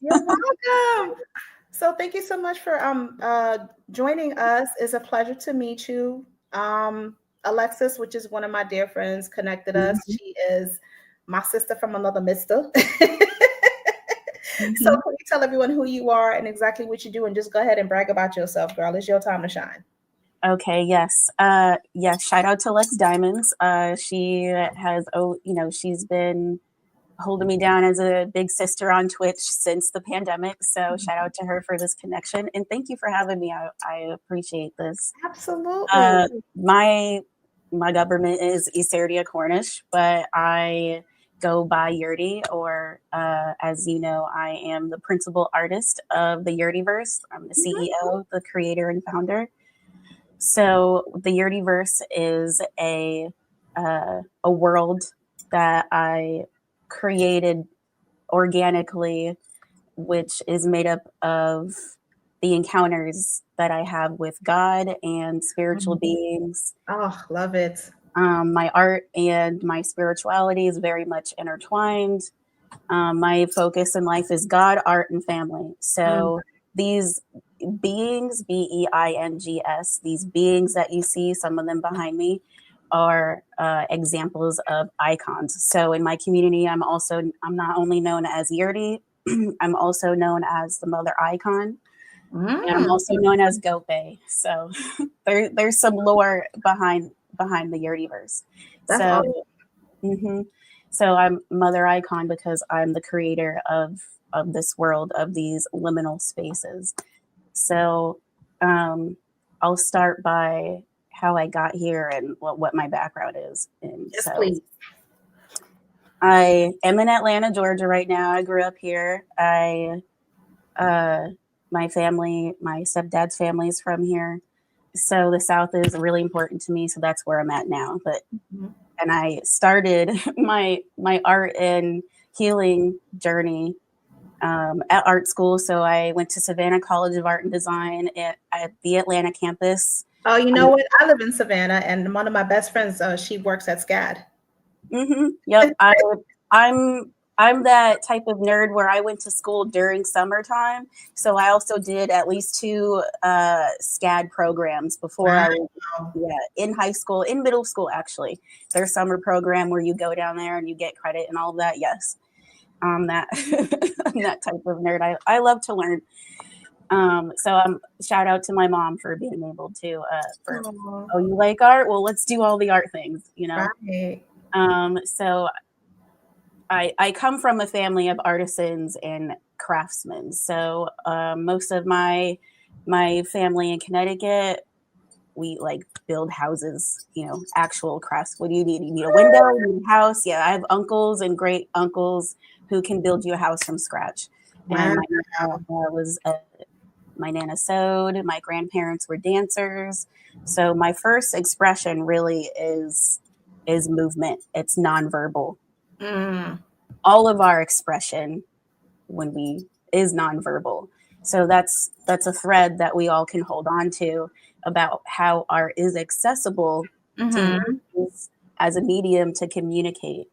You're welcome. So thank you so much for joining us. It's a pleasure to meet you. Alexis, which is one of my dear friends, connected us. Mhm, She is my sister from another mister. So mhm. can you tell everyone who you are and exactly what you do, and just go ahead and brag about yourself, girl. It's your time to shine. Okay, yes. Yes, shout out to Lex Diamonds. She has, oh, she's been holding me down as a big sister on Twitch since the pandemic. So shout out to her for this connection. And thank you for having me. I appreciate this. Absolutely. Uh, my my government is Yerdie Cornish, but I go by Yerdie, or as you know, I am the principal artist of the Yerdiverse. I'm the Mhm. CEO, the creator and founder. So the Yerdiverse is a world that I created organically, which is made up of the encounters that I have with God and spiritual Mhm. beings. Oh, love it. My art and my spirituality is very much intertwined. My focus in life is God, art, and family. Mm. So these beings, beings, these beings that you see, some of them behind me, are examples of icons. So in my community, I'm not only known as Yerdie, I'm also known as the mother icon, and I'm Mm. also known as Goat Bay. So there's some lore behind the Yerdiverse. That's So awesome. hmm so I'm mother icon because I'm the creator of this world, of these liminal spaces. So um, I'll start by how I got here and what my background is. And Yes, so please. I am in Atlanta, Georgia right now. I grew up here. Uh, my family, my stepdad's family is from here. So the South is really important to me. So that's where I'm at now. But Mhm. and I started my art and healing journey at art school. So I went to Savannah College of Art and Design at the Atlanta campus. Oh, you know Um, what? I live in Savannah, and one of my best friends, she works at SCAD. yep, I'm I'm that type of nerd where I went to school during summertime. So I also did at least two SCAD programs before Wow. I was, yeah, in high school, in middle school actually. Their summer program where you go down there and you get credit and all of that. Yes, that I'm that type of nerd. I love to learn. So shout out to my mom for being able to for Aw, oh, you like art? Well, let's do all the art things. right. So I come from a family of artisans and craftsmen. So most of my family in Connecticut, we like build houses, actual crafts. What do you need? You need a window, you need a house. Yeah, I have uncles and great uncles who can build you a house from scratch. And Wow. my nana sewed. My grandparents were dancers. So my first expression really is movement. It's nonverbal. Mm. All of our expression when we is nonverbal. So that's a thread that we all can hold on to about how art is accessible to Mhm. use as a medium to communicate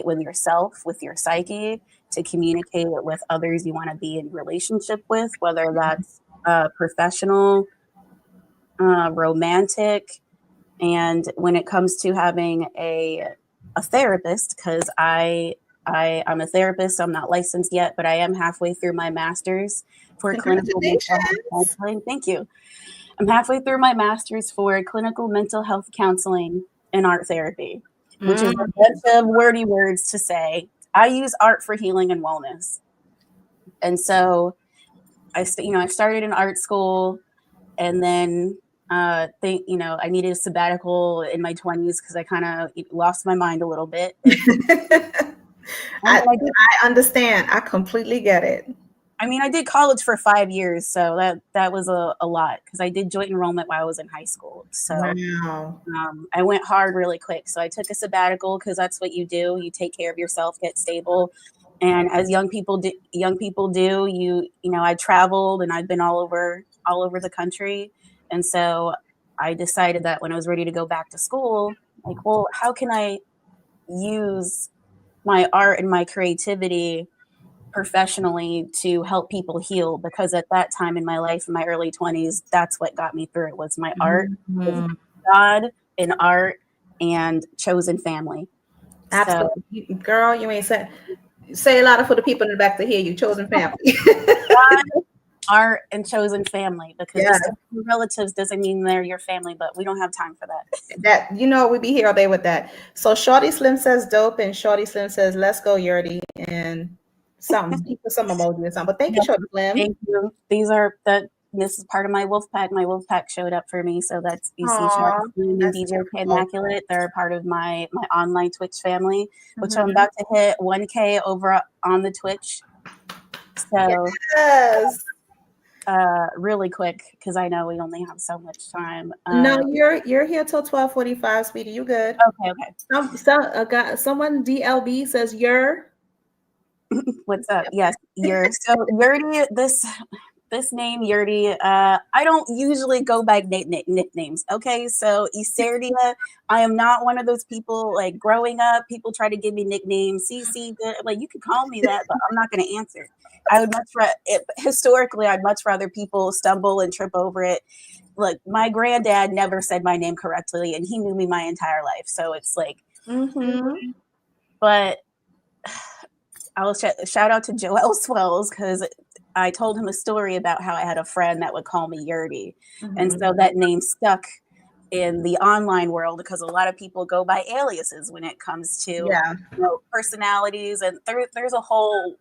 with yourself, with your psyche, to communicate with others you want to be in relationship with, whether that's professional, romantic, and when it comes to having a therapist, because I'm a therapist, I'm not licensed yet, but I am halfway through my master's for clinical mental health Congratulations. counseling. Thank you. I'm halfway through my master's for clinical mental health counseling and art therapy, which is a Mm. bunch of wordy words to say. I use art for healing and wellness, and so I started in art school, and then think I needed a sabbatical in my 20s because I kind of lost my mind a little bit. And I then I did. I understand. I completely get it. I mean, I did college for 5 years, so that was a lot because I did joint enrollment while I was in high school. So Wow. I went hard really quick. So I took a sabbatical because that's what you do. You take care of yourself, get stable, and as young people do, I traveled and I've been all over the country, and so I decided that when I was ready to go back to school, like, well, how can I use my art and my creativity professionally to help people heal, because at that time in my life, in my early 20s, that's what got me through it, was my art, was God and art and chosen family. Absolutely. So, girl, you ain't say a lot of for the people in the back to hear you. Chosen family. God, art, and chosen family, because just relatives doesn't mean they're your family, but we don't have time for that. That, you know, we be here all day with that. So Shorty Slim says dope, and Shorty Slim says let's go Yerdie, and some emoji or something. But thank you, Shorty Slim. Thank you. This is part of my wolf pack. My wolf pack showed up for me, so that's you see Shorty Slim and DJ Immaculate. They're part of my online Twitch family, which I'm about to hit 1K over on the Twitch. So really quick, because I know we only have so much time. No, you're here till 12:45, sweetie. You good? Okay. Someone DLB says you're. What's up? Yes, so Yerdie. This name Yerdie. I don't usually go by nicknames. Okay, so Yserdia. I am not one of those people. Like growing up, people try to give me nicknames. CC, like you can call me that, but I'm not going to answer. I would historically, I'd much rather people stumble and trip over it. Look, my granddad never said my name correctly, and he knew me my entire life. So it's like, but I'll shout out to Joel Swells, because I told him a story about how I had a friend that would call me Yerdie. And so that name stuck in the online world, because a lot of people go by aliases when it comes to personalities, and there's a whole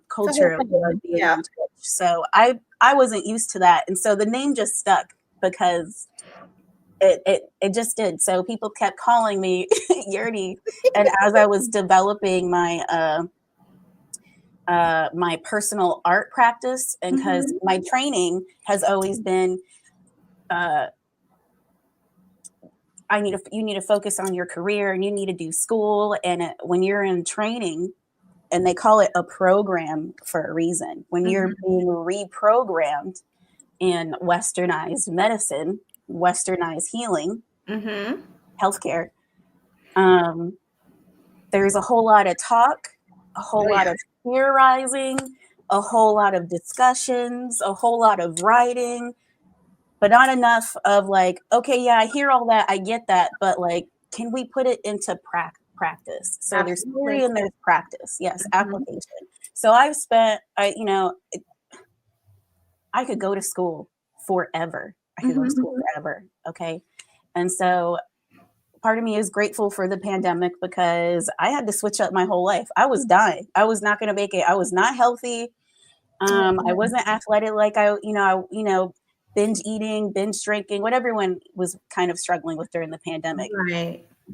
culture of being on Twitch. So I wasn't used to that, and so the name just stuck because it just did. So people kept calling me Yerdie, and as I was developing my my personal art practice, and because my training has always been you need to focus on your career, and you need to do school, and when you're in training, and they call it a program for a reason, when you're being reprogrammed in westernized medicine, westernized healing, healthcare, there's a whole lot of talk, a whole lot of theorizing, a whole lot of discussions, a whole lot of writing, but not enough of like, okay, yeah, I hear all that, I get that, but like, can we put it into practice? So there's theory and there's practice. Yes, application. So I've spent, I could go to school forever. Okay. And so part of me is grateful for the pandemic, because I had to switch up my whole life. I was dying. I was not going to make it. I was not healthy. I wasn't athletic like binge eating, binge drinking, what everyone was kind of struggling with during the pandemic.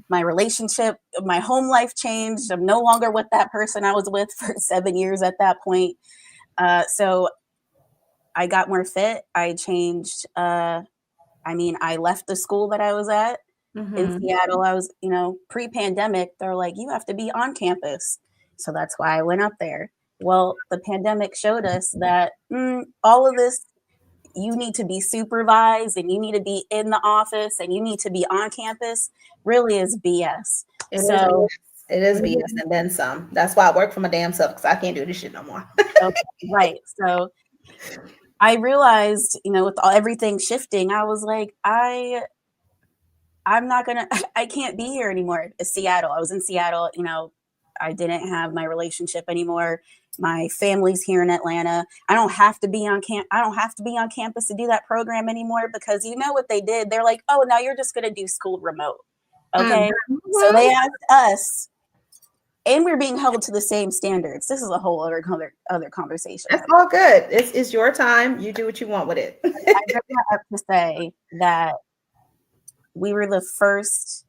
My relationship, my home life changed. I'm no longer with that person I was with for 7 years at that point. So I got more fit. I changed. I left the school that I was at in Seattle. I was, pre-pandemic, they're like, you have to be on campus. So that's why I went up there. Well, the pandemic showed us that all of this, you need to be supervised, and you need to be in the office, and you need to be on campus, really is BS. It is BS, and then some. That's why I work for my damn self, because I can't do this shit no more. Okay, right. So I realized, with everything shifting, I was like, I'm not gonna, I can't be here anymore. Seattle. I was in Seattle, I didn't have my relationship anymore. My family's here in Atlanta. I don't have to be on campus to do that program anymore, because you know what they did? They're like, oh, now you're just going to do school remote. Okay. So they asked us, and we're being held to the same standards. This is a whole other conversation. That's all good. It's your time. You do what you want with it. I have to say that we were the first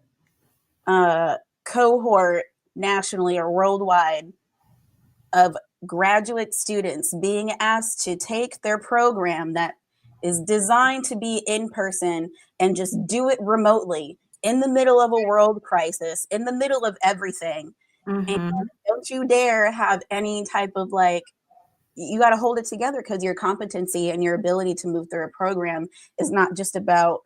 cohort nationally or worldwide of graduate students being asked to take their program that is designed to be in person and just do it remotely in the middle of a world crisis, in the middle of everything. And don't you dare have any type of you got to hold it together, because your competency and your ability to move through a program is not just about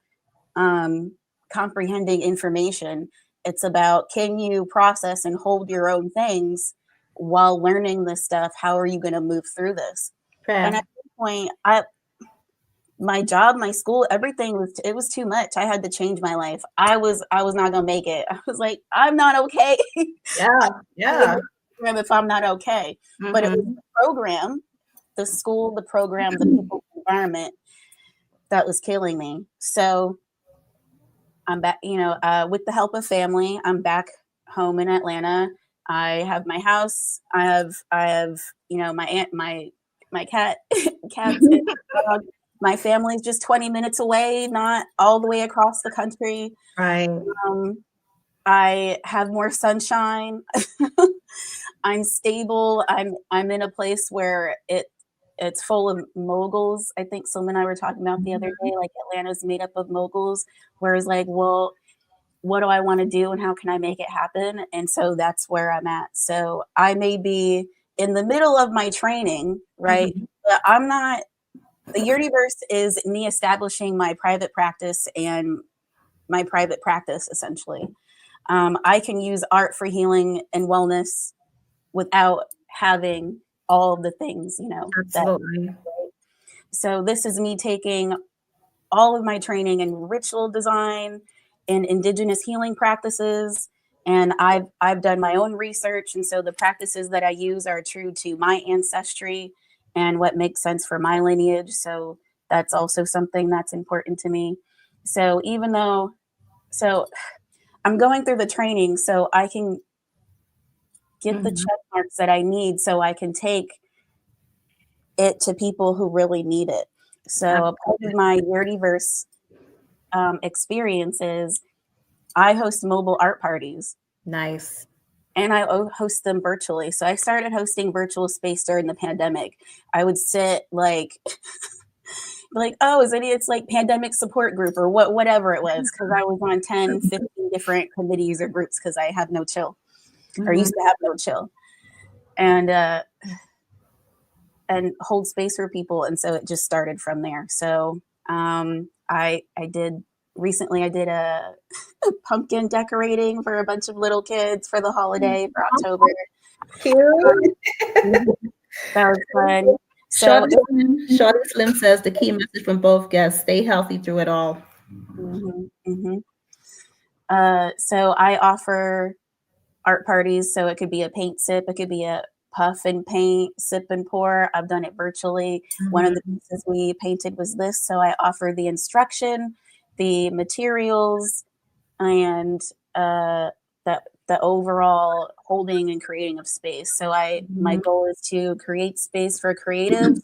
comprehending information. It's about, can you process and hold your own things while learning this stuff, how are you going to move through this? Yeah. And at this point, my job, my school, everything was too much. I had to change my life. I was not gonna make it. I was like, I'm not okay. Yeah. If I'm not okay. But it was the program, the school, the program, the people, the environment that was killing me. So I'm back, with the help of family, I'm back home in Atlanta. I have my house. I have, my aunt, my cats, and dog. My family's just 20 minutes away, not all the way across the country. Right. I have more sunshine. I'm stable. I'm in a place where it's full of moguls. I think Selma and I were talking about the other day, like Atlanta's made up of moguls, whereas like, well, what do I want to do and how can I make it happen? And so that's where I'm at. So I may be in the middle of my training, right? But I'm not. The Yerdiverse is me establishing my private practice and my private practice, essentially. I can use art for healing and wellness without having all of the things, Absolutely. So this is me taking all of my training in ritual design and indigenous healing practices. And I've done my own research. And so the practices that I use are true to my ancestry and what makes sense for my lineage. So that's also something that's important to me. So I'm going through the training so I can get the check marks that I need so I can take it to people who really need it. So a part of my Yerdiverse experience is I host mobile art parties. Nice. And I host them virtually. So I started hosting virtual space during the pandemic. I would sit like, it's like pandemic support group or whatever it was, because I was on 10, 15 different committees or groups because I have no chill or used to have no chill. And hold space for people. And so it just started from there. So I did a pumpkin decorating for a bunch of little kids for the holiday for October. That was fun. So Shorty Slim says the key message from both guests: stay healthy through it all. So I offer art parties. So it could be a paint sip, it could be a puff and paint, sip and pour. I've done it virtually. One of the pieces we painted was this. So I offer the instruction, the materials, and the overall holding and creating of space. So my goal is to create space for creatives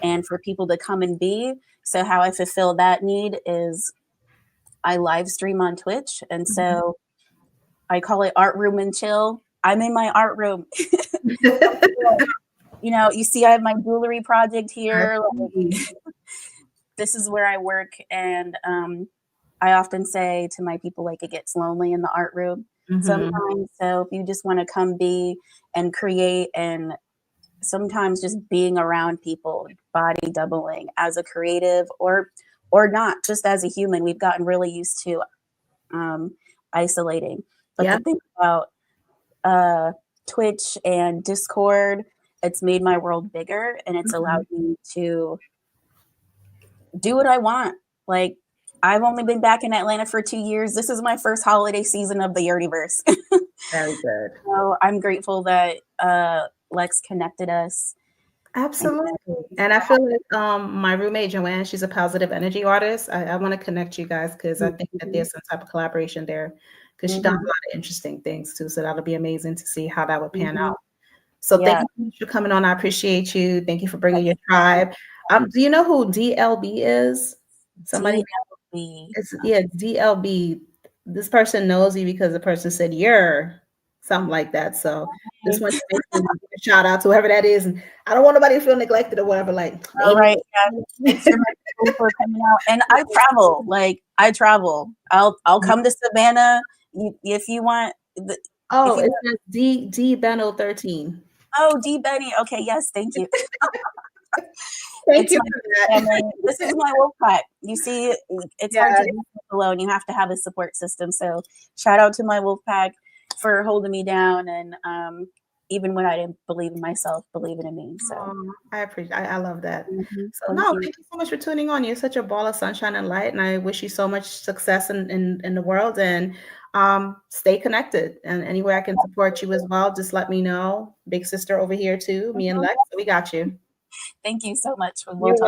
and for people to come and be. So how I fulfill that need is I live stream on Twitch. And so I call it Art Room and Chill. I'm in my art room. You see I have my jewelry project here. This is where I work. And I often say to my people, like, it gets lonely in the art room sometimes. So if you just want to come be and create, and sometimes just being around people, body doubling as a creative or not, just as a human, we've gotten really used to isolating. But the thing about Twitch and Discord, it's made my world bigger and it's allowed me to do what I want. Like, I've only been back in Atlanta for 2 years. This is my first holiday season of the Yerdiverse. Very good. So I'm grateful that Lex connected us. Absolutely. And I feel like my roommate Joanne, she's a positive energy artist. I want to connect you guys because I think that there's some type of collaboration there, because she does a lot of interesting things too. So that'll be amazing to see how that would pan out. So thank you for coming on. I appreciate you. Thank you for bringing your tribe. Do you know who DLB is? Somebody? DLB. This person knows you because the person said you're something like that. So just want to make a shout out to whoever that is. And I don't want nobody to feel neglected or whatever. Like, all right. Yeah. Thanks so much for coming out. And I travel. I travel. I'll come to Savannah if you want. It says D Beno 13. Oh, D Benny. Okay, yes, thank you. Thank you for that. This is my wolf pack. You see, it's hard to do alone. You have to have a support system. So shout out to my wolf pack for holding me down. And even when I didn't believe in myself, believing in me. So I appreciate, I love that. So thank no, you. thank you so much for tuning on. You're such a ball of sunshine and light, and I wish you so much success in the world, and stay connected. And anywhere I can support you as well, just let me know. Big sister over here too, me and Lex, we got you. Thank you so much. We'll You're talk.